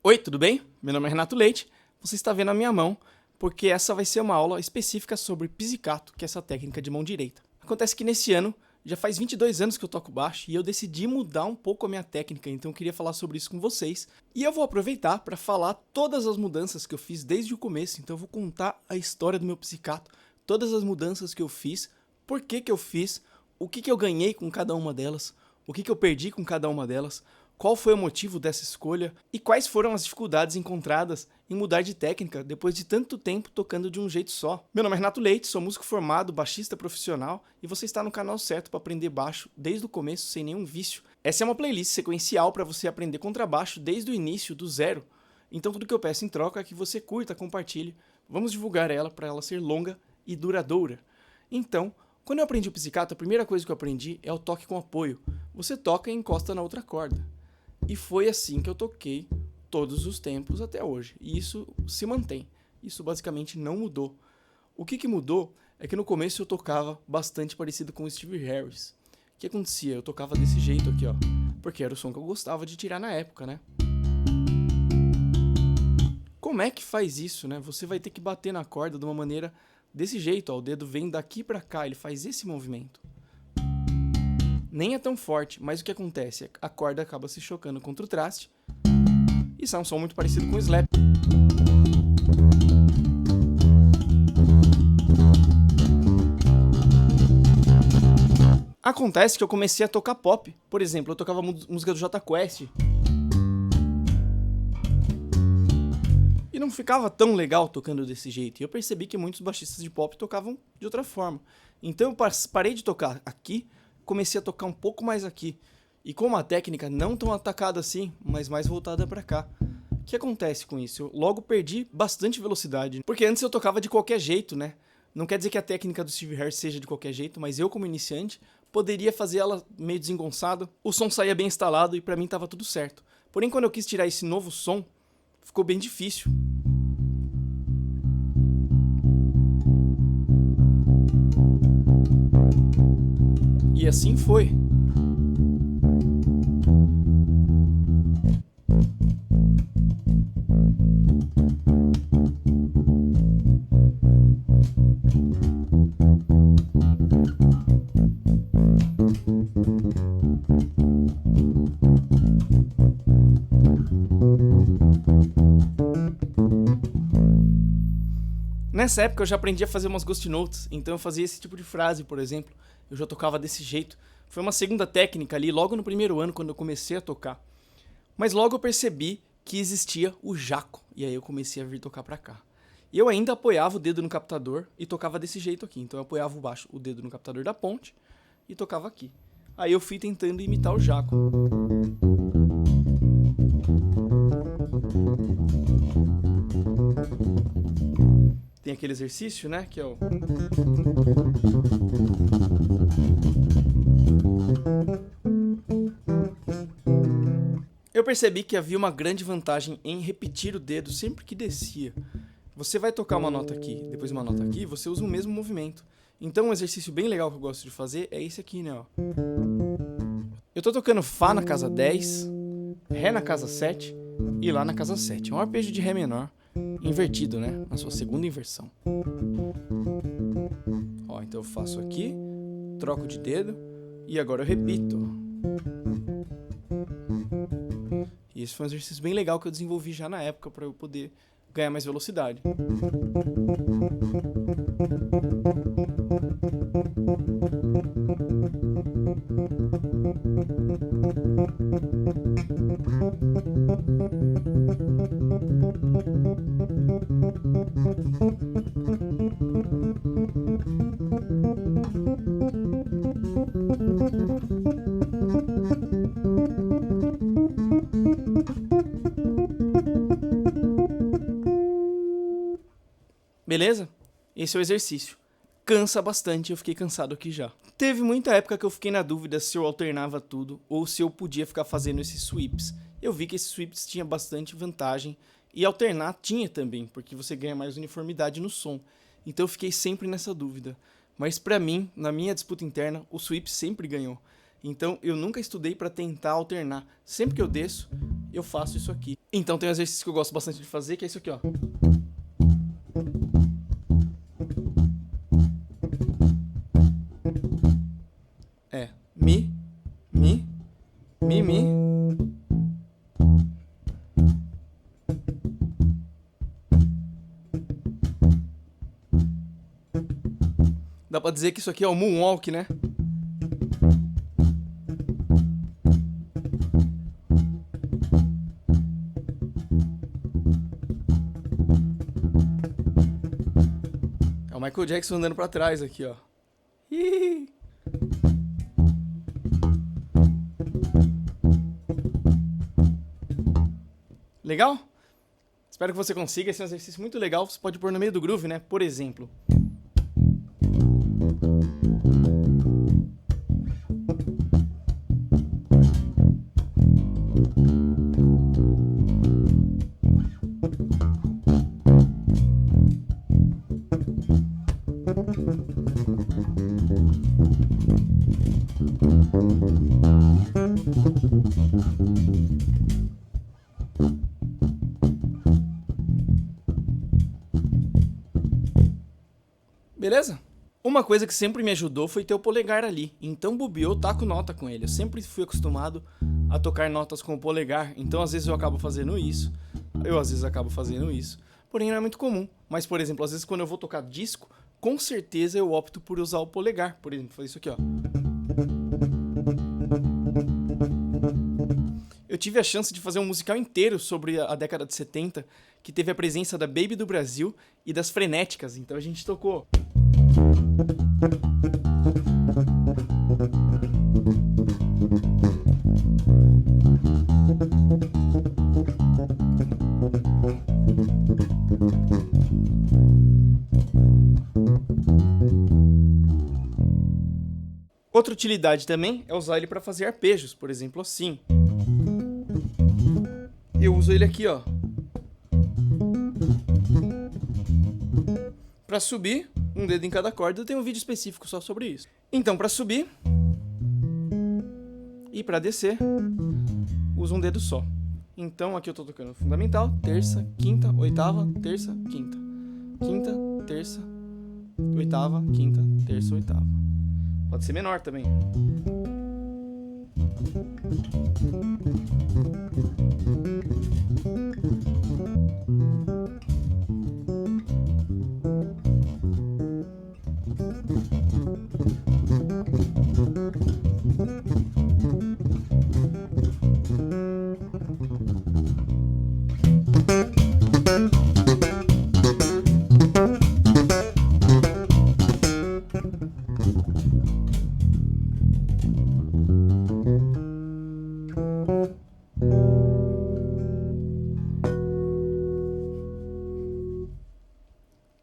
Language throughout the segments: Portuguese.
Oi, tudo bem? Meu nome é Renato Leite, você está vendo a minha mão, porque essa vai ser uma aula específica sobre pizzicato, que é essa técnica de mão direita. Acontece que nesse ano, já faz 22 anos que eu toco baixo e eu decidi mudar um pouco a minha técnica, então eu queria falar sobre isso com vocês. E eu vou aproveitar para falar todas as mudanças que eu fiz desde o começo, então eu vou contar a história do meu pizzicato, todas as mudanças que eu fiz, por que eu fiz, o que eu ganhei com cada uma delas, o que eu perdi com cada uma delas, qual foi o motivo dessa escolha e quais foram as dificuldades encontradas em mudar de técnica depois de tanto tempo tocando de um jeito só. Meu nome é Renato Leite, sou músico formado, baixista profissional e você está no canal certo para aprender baixo desde o começo sem nenhum vício. Essa é uma playlist sequencial para você aprender contrabaixo desde o início, do zero. Então tudo que eu peço em troca é que você curta, compartilhe, vamos divulgar ela para ela ser longa e duradoura. Então, quando eu aprendi o pizzicato, a primeira coisa que eu aprendi é o toque com apoio. Você toca e encosta na outra corda. E foi assim que eu toquei todos os tempos até hoje. E isso se mantém. Isso basicamente não mudou. O que mudou é que no começo eu tocava bastante parecido com o Steve Harris. O que acontecia? Eu tocava desse jeito aqui, ó. Porque era o som que eu gostava de tirar na época, né? Como é que faz isso, né? Você vai ter que bater na corda de uma maneira desse jeito, ó. O dedo vem daqui pra cá, ele faz esse movimento. Nem é tão forte, mas o que acontece? A corda acaba se chocando contra o traste e sai um som muito parecido com o slap. Acontece que eu comecei a tocar pop. Por exemplo, eu tocava música do Jota Quest e não ficava tão legal tocando desse jeito. E eu percebi que muitos baixistas de pop tocavam de outra forma. Então eu parei de tocar aqui, comecei a tocar um pouco mais aqui. E com uma técnica não tão atacada assim, mas mais voltada pra cá. O que acontece com isso? Eu logo perdi bastante velocidade. Porque antes eu tocava de qualquer jeito, né? Não quer dizer que a técnica do Steve Harris seja de qualquer jeito, mas eu, como iniciante, poderia fazer ela meio desengonçado. O som saía bem instalado e pra mim tava tudo certo. Porém, quando eu quis tirar esse novo som, ficou bem difícil. E assim foi. Nessa época eu já aprendi a fazer umas ghost notes, então eu fazia esse tipo de frase, por exemplo. Eu já tocava desse jeito. Foi uma segunda técnica ali, logo no primeiro ano, quando eu comecei a tocar. Mas logo eu percebi que existia o jaco, e aí eu comecei a vir tocar pra cá. E eu ainda apoiava o dedo no captador e tocava desse jeito aqui. Então eu apoiava o dedo no captador da ponte e tocava aqui. Aí eu fui tentando imitar o jaco. Tem aquele exercício, né, que é o... Eu percebi que havia uma grande vantagem em repetir o dedo sempre que descia. Você vai tocar uma nota aqui, depois uma nota aqui, você usa o mesmo movimento. Então um exercício bem legal que eu gosto de fazer é esse aqui, né, ó. Eu tô tocando Fá na casa 10, Ré na casa 7 e Lá na casa 7. É um arpejo de Ré menor, invertido, né, na sua segunda inversão. Ó, então eu faço aqui, troco de dedo e agora eu repito. E esse foi um exercício bem legal que eu desenvolvi já na época para eu poder ganhar mais velocidade. Beleza? Esse é o exercício. Cansa bastante, eu fiquei cansado aqui já. Teve muita época que eu fiquei na dúvida se eu alternava tudo ou se eu podia ficar fazendo esses sweeps. Eu vi que esses sweeps tinha bastante vantagem e alternar tinha também, porque você ganha mais uniformidade no som. Então eu fiquei sempre nessa dúvida. Mas pra mim, na minha disputa interna, o sweep sempre ganhou. Então eu nunca estudei pra tentar alternar. Sempre que eu desço, eu faço isso aqui. Então tem um exercício que eu gosto bastante de fazer, que é isso aqui, ó. É, mi, mi, mi, mi. Dá pra dizer que isso aqui é o moonwalk, né? É o Michael Jackson andando pra trás aqui, ó. Ih. Legal? Espero que você consiga. Esse é um exercício muito legal. Você pode pôr no meio do groove, né? Por exemplo. Beleza? Uma coisa que sempre me ajudou foi ter o polegar ali. Então, bobeou, eu taco nota com ele. Eu sempre fui acostumado a tocar notas com o polegar. Então, às vezes eu acabo fazendo isso. Às vezes acabo fazendo isso. Porém, não é muito comum. Mas, por exemplo, às vezes quando eu vou tocar disco, com certeza eu opto por usar o polegar. Por exemplo, fazer isso aqui, ó. Eu tive a chance de fazer um musical inteiro sobre a década de 70, que teve a presença da Baby do Brasil e das Frenéticas. Então a gente tocou. Outra utilidade também é usar ele para fazer arpejos, por exemplo, assim. Eu uso ele aqui, ó. Para subir, um dedo em cada corda, eu tenho um vídeo específico só sobre isso. Então, para subir e para descer, uso um dedo só. Então, aqui eu tô tocando fundamental, terça, quinta, oitava, terça, quinta. Quinta, terça, oitava, quinta, terça, oitava. Pode ser menor também.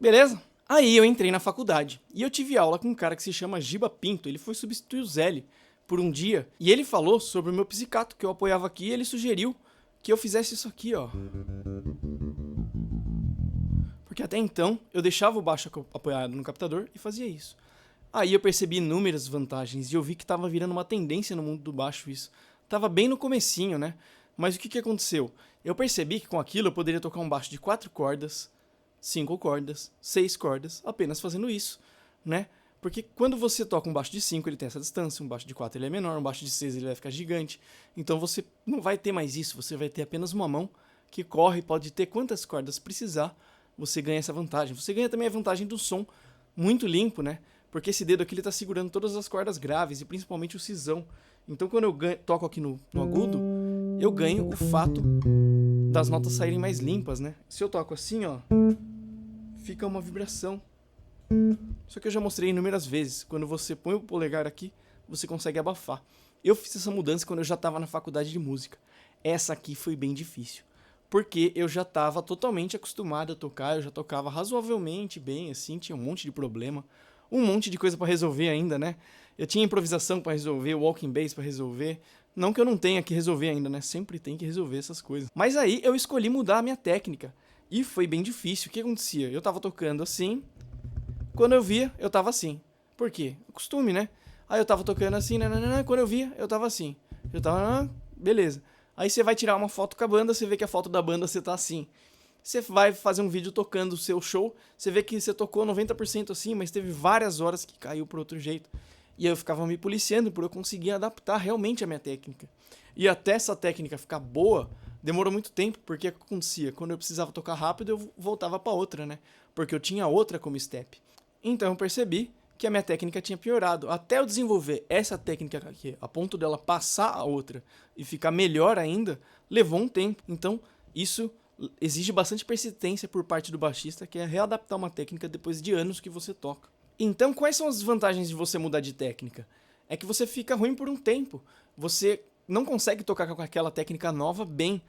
Beleza? Aí eu entrei na faculdade e eu tive aula com um cara que se chama Giba Pinto. Ele foi substituir o Zélio por um dia e ele falou sobre o meu pizzicato que eu apoiava aqui e ele sugeriu que eu fizesse isso aqui, ó. Porque até então eu deixava o baixo apoiado no captador e fazia isso. Aí eu percebi inúmeras vantagens e eu vi que estava virando uma tendência no mundo do baixo isso. Tava bem no comecinho, né? Mas o que aconteceu? Eu percebi que com aquilo eu poderia tocar um baixo de 4 cordas, 5 cordas, 6 cordas, apenas fazendo isso, né? Porque quando você toca um baixo de 5, ele tem essa distância, um baixo de 4 ele é menor, um baixo de 6 ele vai ficar gigante. Então você não vai ter mais isso, você vai ter apenas uma mão que corre, pode ter quantas cordas precisar, você ganha essa vantagem. Você ganha também a vantagem do som muito limpo, né? Porque esse dedo aqui ele tá segurando todas as cordas graves e principalmente o cisão. Então quando eu toco aqui no agudo, eu ganho o fato das notas saírem mais limpas, né? Se eu toco assim, ó, fica uma vibração. Só que eu já mostrei inúmeras vezes. Quando você põe o polegar aqui, você consegue abafar. Eu fiz essa mudança quando eu já estava na faculdade de música. Essa aqui foi bem difícil. Porque eu já estava totalmente acostumado a tocar. Eu já tocava razoavelmente bem, assim. Tinha um monte de problema. Um monte de coisa para resolver ainda, né? Eu tinha improvisação para resolver, walking bass para resolver. Não que eu não tenha que resolver ainda, né? Sempre tem que resolver essas coisas. Mas aí eu escolhi mudar a minha técnica. E foi bem difícil. O que acontecia? Eu tava tocando assim. Quando eu via, eu tava assim. Por quê? Costume, né? Aí eu tava tocando assim, nananana. Quando eu via, eu tava assim. Eu tava, beleza. Aí você vai tirar uma foto com a banda, você vê que a foto da banda você tá assim. Você vai fazer um vídeo tocando o seu show, você vê que você tocou 90% assim, mas teve várias horas que caiu por outro jeito. E aí eu ficava me policiando por eu conseguir adaptar realmente a minha técnica. E até essa técnica ficar boa, demorou muito tempo, porque o que acontecia? Quando eu precisava tocar rápido, eu voltava pra outra, né? Porque eu tinha outra como step. Então eu percebi que a minha técnica tinha piorado. Até eu desenvolver essa técnica aqui, a ponto dela passar a outra e ficar melhor ainda, levou um tempo. Então isso exige bastante persistência por parte do baixista, que é readaptar uma técnica depois de anos que você toca. Então, quais são as vantagens de você mudar de técnica? É que você fica ruim por um tempo. Você não consegue tocar com aquela técnica nova bem.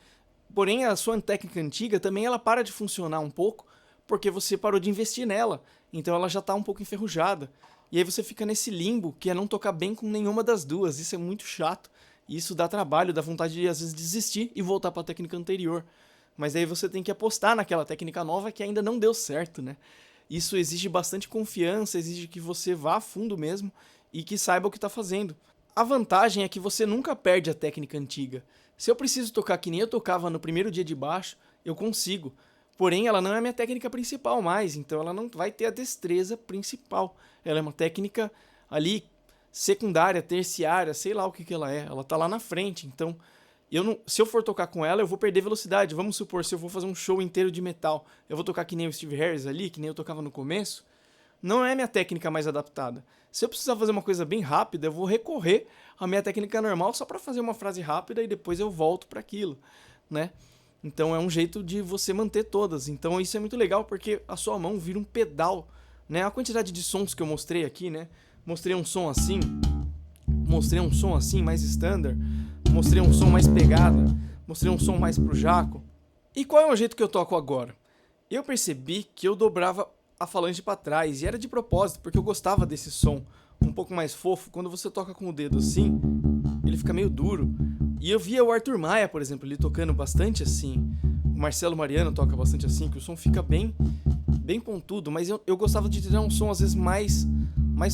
Porém, a sua técnica antiga também ela para de funcionar um pouco, porque você parou de investir nela. Então ela já está um pouco enferrujada. E aí você fica nesse limbo, que é não tocar bem com nenhuma das duas. Isso é muito chato. E isso dá trabalho, dá vontade de às vezes desistir e voltar para a técnica anterior. Mas aí você tem que apostar naquela técnica nova que ainda não deu certo, né? Isso exige bastante confiança, exige que você vá a fundo mesmo e que saiba o que está fazendo. A vantagem é que você nunca perde a técnica antiga. Se eu preciso tocar que nem eu tocava no primeiro dia de baixo, eu consigo. Porém, ela não é a minha técnica principal mais, então ela não vai ter a destreza principal. Ela é uma técnica ali secundária, terciária, sei lá o que ela é. Ela tá lá na frente, então se eu for tocar com ela, eu vou perder velocidade. Vamos supor, se eu vou fazer um show inteiro de metal, eu vou tocar que nem o Steve Harris ali, que nem eu tocava no começo, não é minha técnica mais adaptada. Se eu precisar fazer uma coisa bem rápida, eu vou recorrer à minha técnica normal só para fazer uma frase rápida e depois eu volto para aquilo, né? Então é um jeito de você manter todas. Então isso é muito legal porque a sua mão vira um pedal, né? A quantidade de sons que eu mostrei aqui, né? Mostrei um som assim, mostrei um som assim mais standard, mostrei um som mais pegada, mostrei um som mais pro Jaco. E qual é o jeito que eu toco agora? Eu percebi que eu dobrava a falange para trás e era de propósito, porque eu gostava desse som um pouco mais fofo. Quando você toca com o dedo assim, ele fica meio duro. E eu via o Arthur Maia, por exemplo, ele tocando bastante assim. O Marcelo Mariano toca bastante assim, que o som fica bem pontudo, mas eu gostava de tirar um som às vezes mais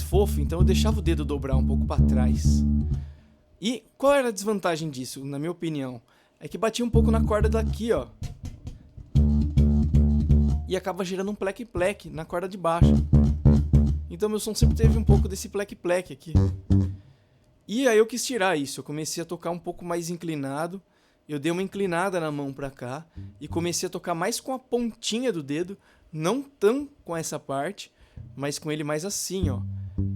fofo, então eu deixava o dedo dobrar um pouco para trás. E qual era a desvantagem disso, na minha opinião? É que batia um pouco na corda daqui, ó. E acaba gerando um pleque-pleque na corda de baixo. Então meu som sempre teve um pouco desse pleque-pleque aqui. E aí eu quis tirar isso, eu comecei a tocar um pouco mais inclinado. Eu dei uma inclinada na mão pra cá e comecei a tocar mais com a pontinha do dedo, não tão com essa parte, mas com ele mais assim, ó.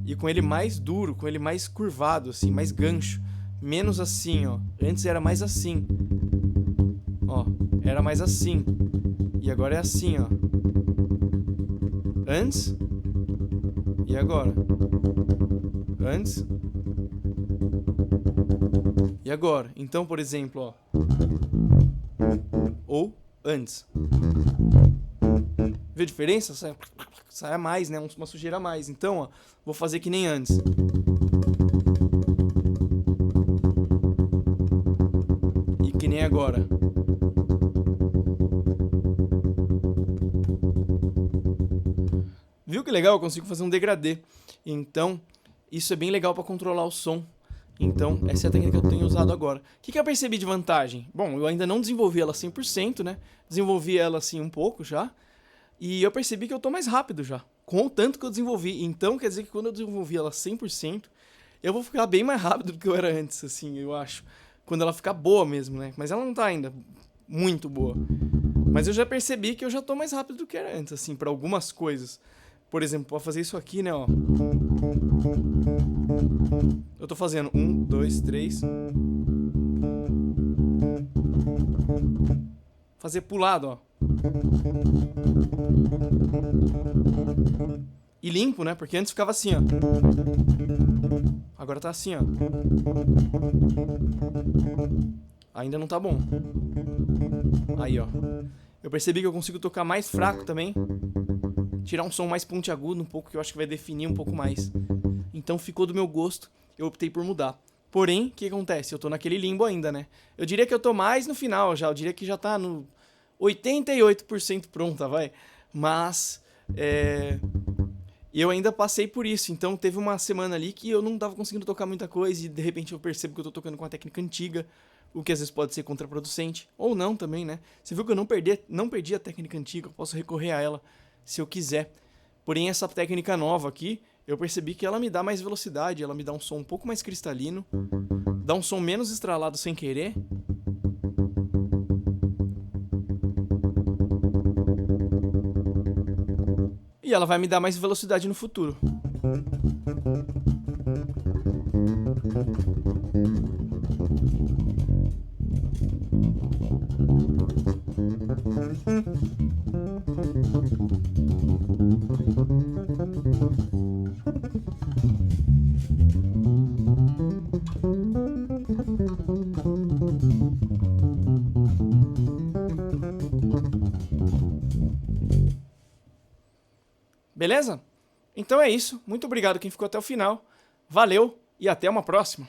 E com ele mais duro, com ele mais curvado, assim, mais gancho. Menos assim, ó. Antes era mais assim. Ó, era mais assim. E agora é assim, ó. Antes. E agora? Antes. E agora? Então, por exemplo, ó. Ou antes. Viu a diferença? Sai a mais, né? Uma sujeira a mais. Então, ó, vou fazer que nem antes. E que nem agora. Viu que legal? Eu consigo fazer um degradê. Então, isso é bem legal para controlar o som. Então, essa é a técnica que eu tenho usado agora. O que eu percebi de vantagem? Bom, eu ainda não desenvolvi ela 100%, né? Desenvolvi ela assim um pouco já. E eu percebi que eu tô mais rápido já, com o tanto que eu desenvolvi. Então, quer dizer que quando eu desenvolvi ela 100%, eu vou ficar bem mais rápido do que eu era antes, assim, eu acho. Quando ela ficar boa mesmo, né? Mas ela não tá ainda muito boa. Mas eu já percebi que eu já tô mais rápido do que era antes, assim, pra algumas coisas. Por exemplo, pra fazer isso aqui, né, ó. Eu tô fazendo 1, 2, 3. Fazer pro lado, ó. E limpo, né? Porque antes ficava assim, ó. Agora tá assim, ó. Ainda não tá bom. Aí, ó. Eu percebi que eu consigo tocar mais fraco também. Tirar um som mais pontiagudo um pouco, que eu acho que vai definir um pouco mais. Então ficou do meu gosto. Eu optei por mudar. Porém, o que acontece? Eu tô naquele limbo ainda, né? Eu diria que eu tô mais no final já. Eu diria que já tá no 88% pronta, vai. Mas, eu ainda passei por isso. Então teve uma semana ali que eu não tava conseguindo tocar muita coisa e de repente eu percebo que eu tô tocando com a técnica antiga. o que às vezes pode ser contraproducente, ou não também, né? Você viu que eu não perdi a técnica antiga, eu posso recorrer a ela se eu quiser. Porém, essa técnica nova aqui, eu percebi que ela me dá mais velocidade, ela me dá um som um pouco mais cristalino, dá um som menos estralado sem querer. E ela vai me dar mais velocidade no futuro. Beleza? Então é isso. Muito obrigado quem ficou até o final. Valeu e até uma próxima.